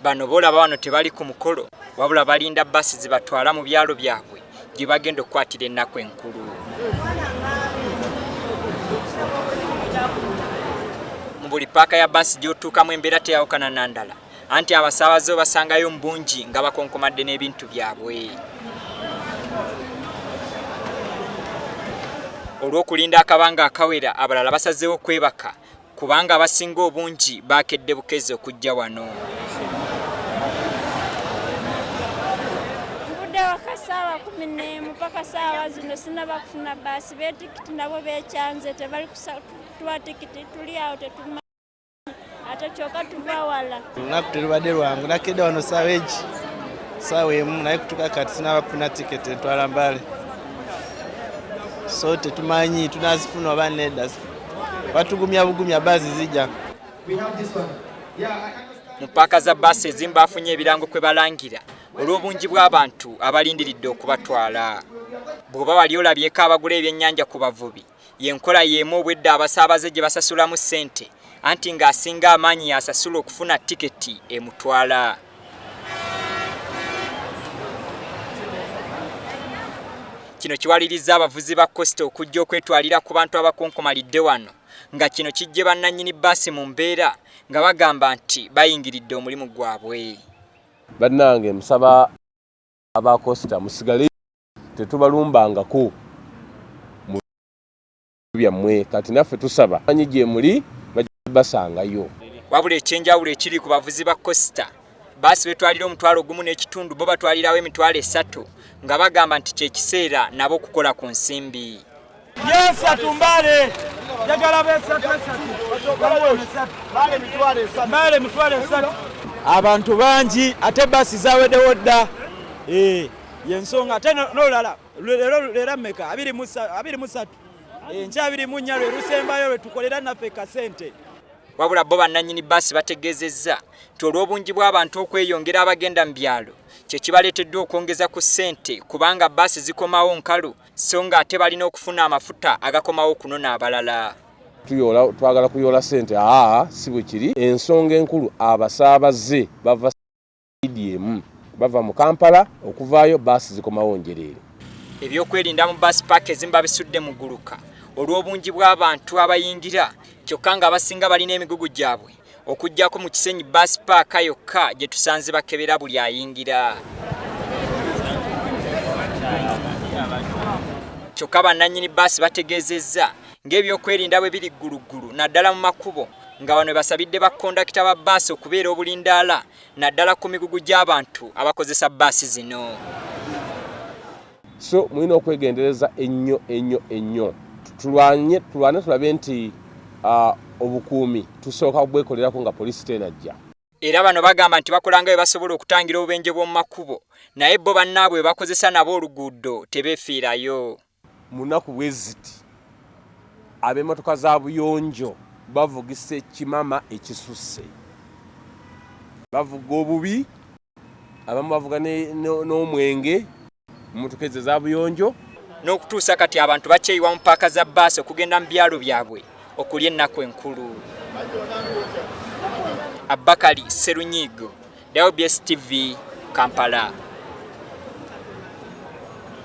Bano bolaba wano tebali ku mukolo wabula balinda baasi zibatwala mu byalo byabwe gye bagenda okukwatira ennaku enkulu. Mu buli paaka ya baasi gy'otuukamu embeera teyawukana na ndala, anti abasaabaze basangayo mu bungi nga bakonkomadde n'ebintu byabwe. Olw'okulinda akabanga akawera, abalala basazeewo okwebaka kubanga abasinga obungi baakedde bukezi okujja wano. Mbudde wakasaawa 11 mpaka saawa zino sinaba kufuna baasi, beetikiti nabo beekyanze tebali kutuwa tikiti, tuli awo tetumanyi ate kyokka tuva wala. Olunaku terubadde lwangu, nakedde wano saawa emu naye kutuuka kati sinaba kufuna tikiti entwala Mbale. So tetumanyi tunazifuna oba nedda, batugumya bugumya baasi zijja. Mu paaka za baasi ezimu baafunye ebirango kwe balangira olw'obungi bw'abantu abalindiridde okubatwala. Bw'oba wali olabyeko abagula ebyennyanja ku bavubi, yenkola y'emu obwedda abasaabaze gye basasulamu ssente, anti ng'asinga amaanyi yasasula okufuna tiketi emutwala. Kino kiwaliriza abavuzi ba Costa okujja okwetwalira ku bantu abakonkomalidde wano, nga kino kijje bannannyini baasi mu mbeera nga bagamba nti bayingiridde omulimu gwabwe. Bannange musaba aba Costa musigale tetubalumbangako mu byammwe, kati naffe tusaba manyi gye muli basangayo. Wabula ekyenjawulo ekiri ku bavuzi ba Costa, baasi betwalira omutwalo gumu n'ekitundu, bo batwalirawo emitwalo 3 nga bagamba nti kyekiseera nabo okukola ku nsimbi. Yesatu Mbale jagala besatu Mbale mitwalo 3. Abantu bangi ate baasi zaweddewo dda, yensonga ate n'olulala leero mmeka 23 enkya 24 lwe lusembayo lwe tukolera naffe kasente. Wabula bo bannannyini baasi bategeezezza nti olw'obungi bw'abantu okweyongera abagenda mu byalo kye kibaleeteddwa okwongeza ku ssente kubanga baasi zikomawo nkalu so nga ate balina okufuna amafuta agakomawo okunona abalala. Twagala kuyoola ssente, si bwe kiri. Ensonga enkulu abasaabaze bava CDM bava mu Kampala okuvaayo baasi zikomawo njereere. Ebyokwerinda mu baasi paaka ezimu babisudde mu gguluka olw'obungi bw'abantu abayingira, kyokka nga abasinga balina emigugu gyabwe okuggyako mu Kisenyi baasi paaka yokka gye tusanze bakebera buli ayingira. Kyokka bannannyini baasi bategeezezza ng'ebyokwerinda bwe biri gguluggulu naddala mu makubo, nga bano basabidde bakondakita ba baasi okubeera obulindaala naddala ku migugu gy'abantu abakozesa baasi zino. So mulina okwegendereza ennyo tulwane tulabe nti obukuumi tusooka kubwekolerako nga poliisi tenajja. Era bano bagamba nti bakolanga bwe basobola okutangira obubenje bw'omu makubo, naye bo bannaabwe bakozesa nabo oluguudo tebeefiirayo. Mu nnaku bwe ziti ab'emmotoka za buyonjo bavugisa ekimama ekisusse, bavuga obubi, abamu bavuga n'omwenge mu mmotoka ezo za buyonjo. N'okutuusa kati abantu bakyeyiwa mu paaka za baasi okugenda mu byalo byabwe okulya ennaku enkulu. Abakali Serunyigo, WBS TV, Kampala.